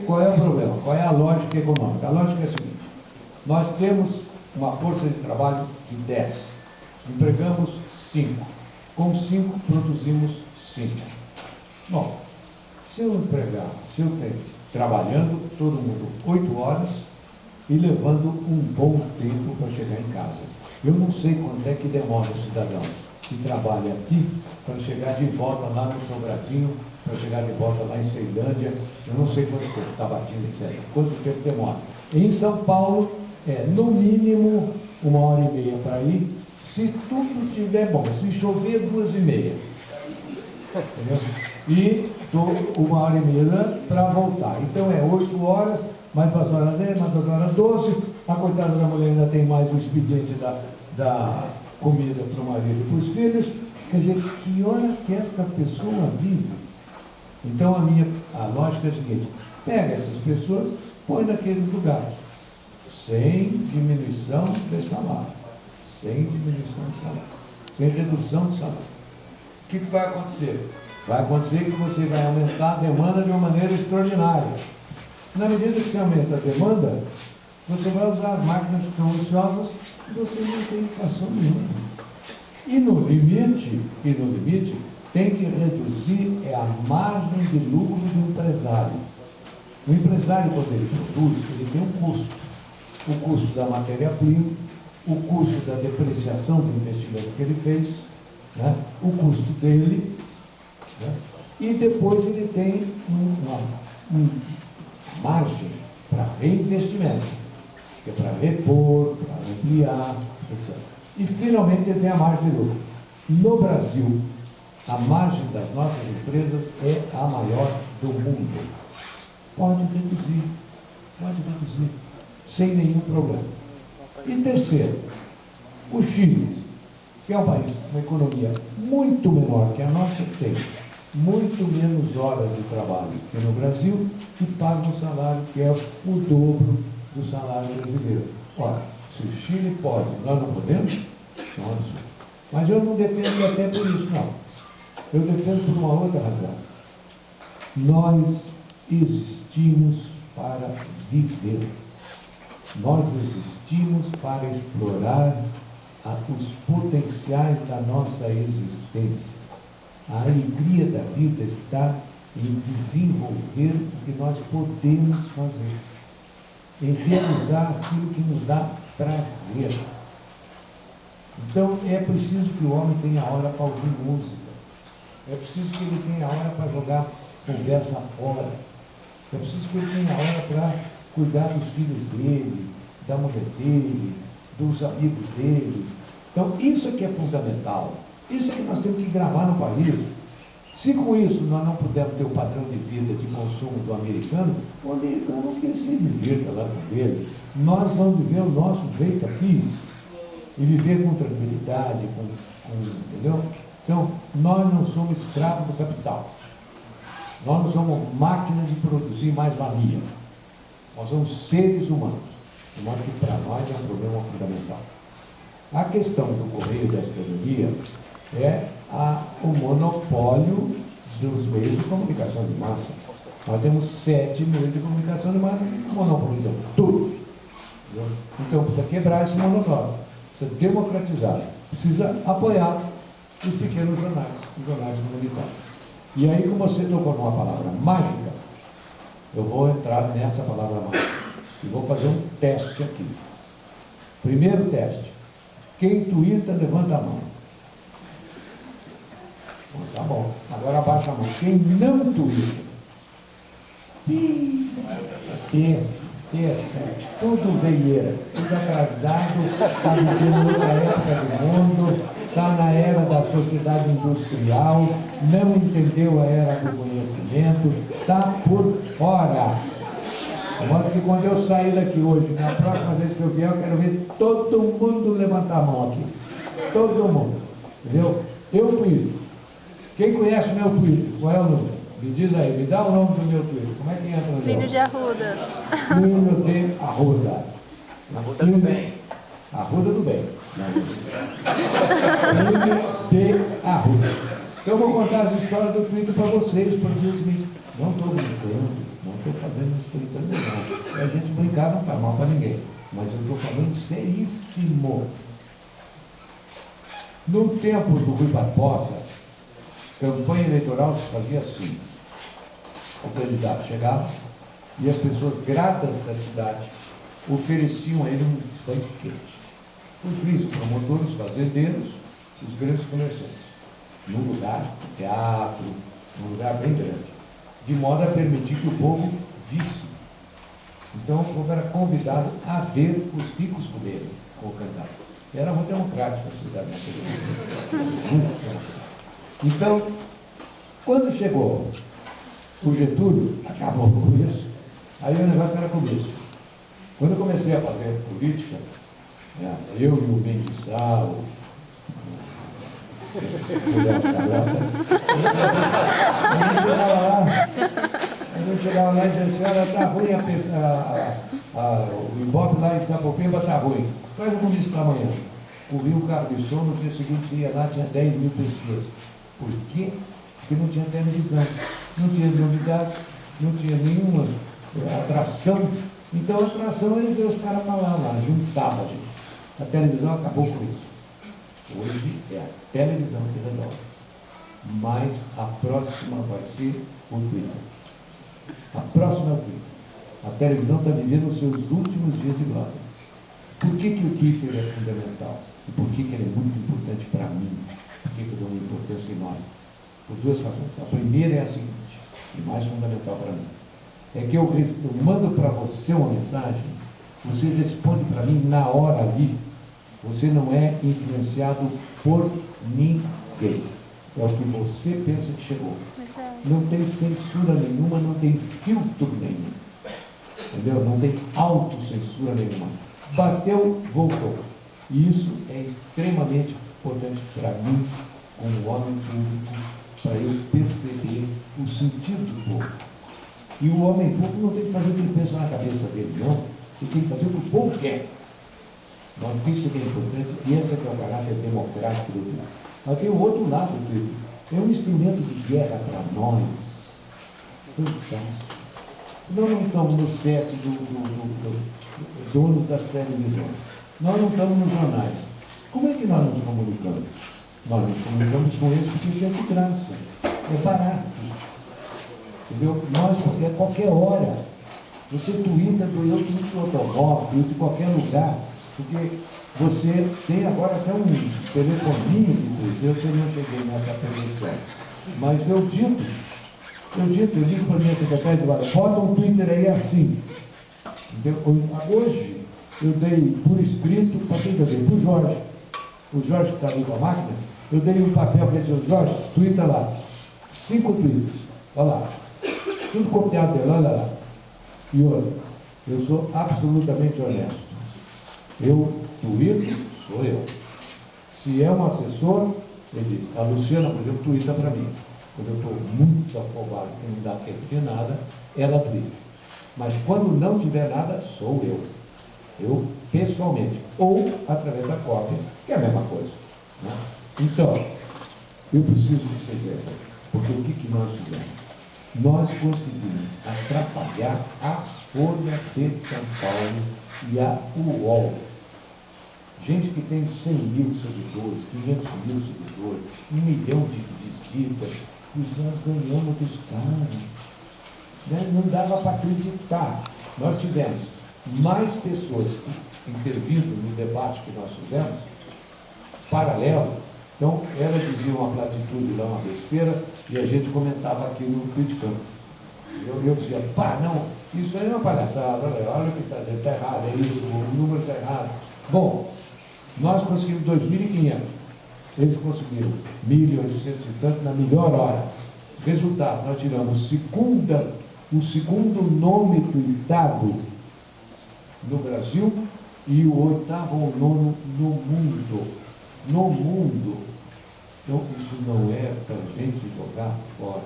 Qual é o problema? Qual é a lógica econômica? A lógica é a seguinte: nós temos uma força de trabalho de 10, empregamos 5, com 5 produzimos 5. Bom, se eu tenho trabalhando todo mundo 8 horas e levando um bom tempo para chegar em casa, eu não sei quanto é que demora o cidadão que trabalha aqui para chegar de volta lá no Sobradinho, para chegar de volta lá em Ceilândia, eu não sei quanto tempo, Tabatinga, etc. Quanto tempo demora. Em São Paulo, no mínimo 1h30 para ir, se tudo estiver bom. Se chover, 2h30. Entendeu? E 1h30 para voltar. Então é 8 horas, mais 2 horas 10, mais 2 horas 12. A coitada da mulher ainda tem mais o expediente da comida para o marido e para os filhos. Quer dizer, que hora que essa pessoa vive? Então a lógica é a seguinte: pega essas pessoas, põe naqueles lugares, sem diminuição de salário, sem diminuição de salário, sem redução de salário. O que vai acontecer? Vai acontecer que você vai aumentar a demanda de uma maneira extraordinária. Na medida que você aumenta a demanda, você vai usar as máquinas que são ociosas e você não tem inflação nenhuma. E no limite, tem que reduzir a margem de lucro do empresário. O empresário, quando ele produz, ele tem um custo. O custo da matéria-prima, o custo da depreciação do investimento que ele fez, né? O custo dele, né? E depois ele tem uma margem para reinvestimento, que é para repor, para ampliar, etc. E finalmente ele tem a margem de lucro. No Brasil, a margem das nossas empresas é a maior do mundo. Pode reduzir, sem nenhum problema. E terceiro, o Chile, que é um país com uma economia muito menor que a nossa, tem muito menos horas de trabalho que no Brasil e paga um salário que é o dobro do salário brasileiro. Ora, se o Chile pode, nós não podemos? Não. Mas eu não defendo até por isso, não. Eu defendo por uma outra razão. Nós existimos para viver. Nós existimos para explorar os potenciais da nossa existência. A alegria da vida está em desenvolver o que nós podemos fazer, em realizar aquilo que nos dá prazer. Então, é preciso que o homem tenha hora para ouvir música. É preciso que ele tenha hora para jogar conversa fora. É preciso que ele tenha hora para cuidar dos filhos dele, da mulher dele, dos amigos dele. Então, isso é que é fundamental. Isso é que nós temos que gravar no país. Se com isso nós não pudermos ter o padrão de vida, de consumo do americano, o americano que se divirta lá com ele. Nós vamos viver o nosso jeito aqui. E viver com tranquilidade, entendeu? Então, nós não somos escravos do capital. Nós não somos máquinas de produzir mais-valia. Nós somos seres humanos. De modo que para nós é um problema fundamental. A questão do correio da cidadania é o monopólio dos meios de comunicação de massa. Nós temos 7 meios de comunicação de massa que monopolizam tudo. Entendeu? Então, precisa quebrar esse monopólio. Precisa democratizar, precisa apoiar os pequenos jornais, os jornais comunitários. E aí, como você tocou numa palavra mágica, eu vou entrar nessa palavra mágica e vou fazer um teste aqui. Primeiro teste: quem tuita, levanta a mão. Bom, tá bom, agora abaixa a mão. Quem não tuita? Tudo veieira, tudo atrasado, está vivendo outra época do mundo, está na era da sociedade industrial, não entendeu a era do conhecimento, está por fora. De modo que quando eu sair daqui hoje, na próxima vez que eu vier, eu quero ver todo mundo levantar a mão aqui. Todo mundo. Entendeu? Eu Twitter. Quem conhece meu Twitter? Qual é o número? Me diz aí, me dá o nome do meu Twitter. Como é que entra no Plínio de Arruda. Plínio de Arruda. Arruda do Bem. Arruda do Bem. Plínio de Arruda. Eu vou contar as histórias do Twitter para vocês, porque não estou brincando, não estou fazendo isso brincando, não. E a gente brincar não faz mal para ninguém. Mas eu estou falando seríssimo. No tempo do Rui Barbosa, campanha eleitoral se fazia assim. O candidato chegava e as pessoas gratas da cidade ofereciam a ele um banquete. Os vice-promotores, os fazendeiros, os grandes comerciantes. Num lugar, um teatro, num lugar bem grande. De modo a permitir que o povo visse. Então o povo era convidado a ver os ricos comerem com o candidato. Era muito democrático a cidade naquele momento. Muito democrático. Então, quando chegou o Getúlio, acabou com isso, aí o negócio era começo. Quando eu comecei a fazer política, eu e o Mendissal, a gente chegava lá e dizia, senhora, está ruim o Ibope lá em Sapopemba está ruim. Faz o comício da manhã. O Rio Carbição, no dia seguinte, você ia lá, tinha 10 mil pessoas. Por quê? Porque não tinha televisão, não tinha novidade, não tinha nenhuma atração. Então a atração era ver os caras falar lá, juntava a gente. A televisão acabou com isso. Hoje é a televisão que resolve. Mas a próxima vai ser o Twitter. A próxima é o Twitter. A televisão está vivendo os seus últimos dias de glória. Por que o Twitter é fundamental? E por que ele é muito importante para mim? Por que eu dou uma importância enorme? Por duas razões. A primeira é a seguinte, e mais fundamental para mim. É que eu mando para você uma mensagem, você responde para mim na hora ali. Você não é influenciado por ninguém. É o que você pensa que chegou. Não tem censura nenhuma, não tem filtro nenhum. Entendeu? Não tem autocensura nenhuma. Bateu, voltou. E isso é extremamente importante para mim, como homem público, para eu perceber o sentido do povo. E o homem público não tem que fazer o que ele pensa na cabeça dele, não. Ele tem que fazer o que o povo quer. Mas isso é importante, e esse é que é o caráter democrático do Twitter. Mas tem o outro lado do Twitter. É um instrumento de guerra para nós. Fantástico. Nós não estamos no set do dono das televisões. Nós não estamos nos jornais. Como é que nós nos comunicamos? Nós nos comunicamos com eles porque isso é de graça. É barato. Entendeu? Nós, a qualquer hora, você twitta do eu tuito automóvel, de qualquer lugar, porque você tem agora até um telefoninho de Twitter. Eu sei, não cheguei nessa permissão. Mas eu digo para a minha secretária de guarda, bota um Twitter aí assim. Hoje, eu dei por escrito, para quem que eu dei? Para o Jorge. O Jorge que está ali com a máquina, eu dei um papel para esse Jorge, twitta lá. 5 tweets. Olha lá. Tudo copiado dele, olha lá. E outra, eu sou absolutamente honesto. Eu tweeto, sou eu. Se é um assessor, ele diz, a Luciana, por exemplo, twitta para mim. Quando eu estou muito afobado e não dá tempo de nada, ela twitta. Mas quando não tiver nada, sou eu. Eu, pessoalmente. Ou através da cópia, que é a mesma coisa. Né? Então, eu preciso que vocês vejam. Porque o que nós fizemos? Nós conseguimos atrapalhar a Folha de São Paulo e a UOL. Gente que tem 100 mil seguidores, 500 mil seguidores, 1 milhão de visitas, e nós ganhamos dos caras. Né? Não dava para acreditar. Nós tivemos mais pessoas intervindo no debate que nós fizemos, paralelo. Então, ela dizia uma platitude lá, uma besteira, e a gente comentava aquilo criticando. Eu dizia, pá, não, isso aí é uma palhaçada, olha o que está dizendo, está errado, é isso, o número está errado. Bom, nós conseguimos 2.500, eles conseguiram 1.800 e tanto na melhor hora. Resultado, nós tiramos o segundo nome tuitado no Brasil e o 8º ou 9º no mundo. No mundo. Então, isso não é para a gente jogar fora.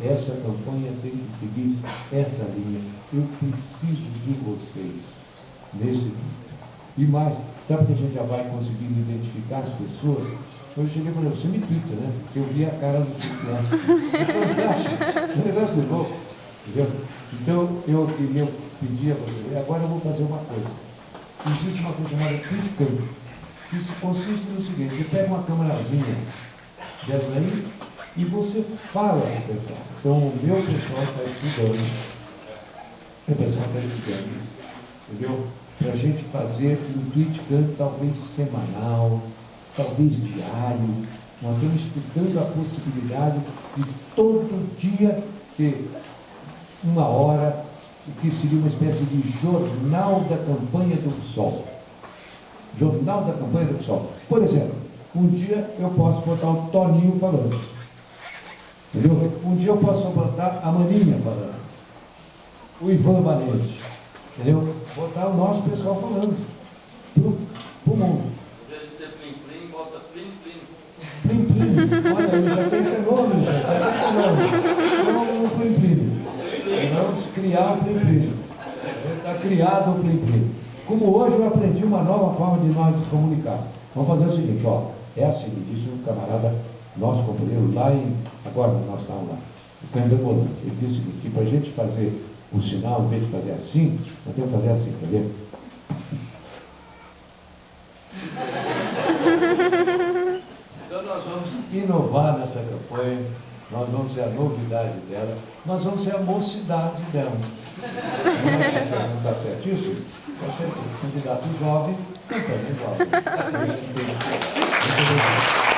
Essa campanha tem que seguir essa linha. Eu preciso de vocês nesse nível. E mais, sabe que a gente já vai conseguir identificar as pessoas? Eu cheguei e falei, você me twitta, né? Porque eu vi a cara do Twitter. É fantástico. É um negócio de louco. Entendeu? Então, eu queria pedir a você, agora eu vou fazer uma coisa. Existe uma coisa chamada criticando, que consiste no seguinte: você pega uma câmerazinha dessa aí e você fala com o pessoal. Então, o meu pessoal está estudando, o pessoal está estudando, entendeu? Para a gente fazer um criticando talvez semanal, talvez diário. Nós estamos estudando a possibilidade de todo dia ter uma hora, o que seria uma espécie de jornal da campanha do PSOL. Jornal da campanha do PSOL. Por exemplo, um dia eu posso botar o Toninho falando. Entendeu? Um dia eu posso botar a Maninha falando. O Ivan Valente. Entendeu? Botar o nosso pessoal falando. Pro mundo. Em vez de ser plim-plim, bota plim-plim. Plim-plim. Olha aí, já tem esse nome, já tem esse nome. Vamos no plim-plim. Vamos criar o plim-plim. Está criado o plim-plim. Como hoje eu aprendi uma nova forma de nós nos comunicarmos. Vamos fazer o seguinte, ó. É assim, disse um camarada, nosso companheiro, lá em. Agora nós estamos lá, o Candebolante. Ele disse o seguinte: para a gente fazer o sinal, em vez de fazer assim, nós temos que fazer assim, quer ver? Então nós vamos inovar nessa campanha, nós vamos ser a novidade dela, nós vamos ser a mocidade dela. Não está certíssimo? Está certíssimo. Candidato jovem, campanha jovem. Muito obrigado.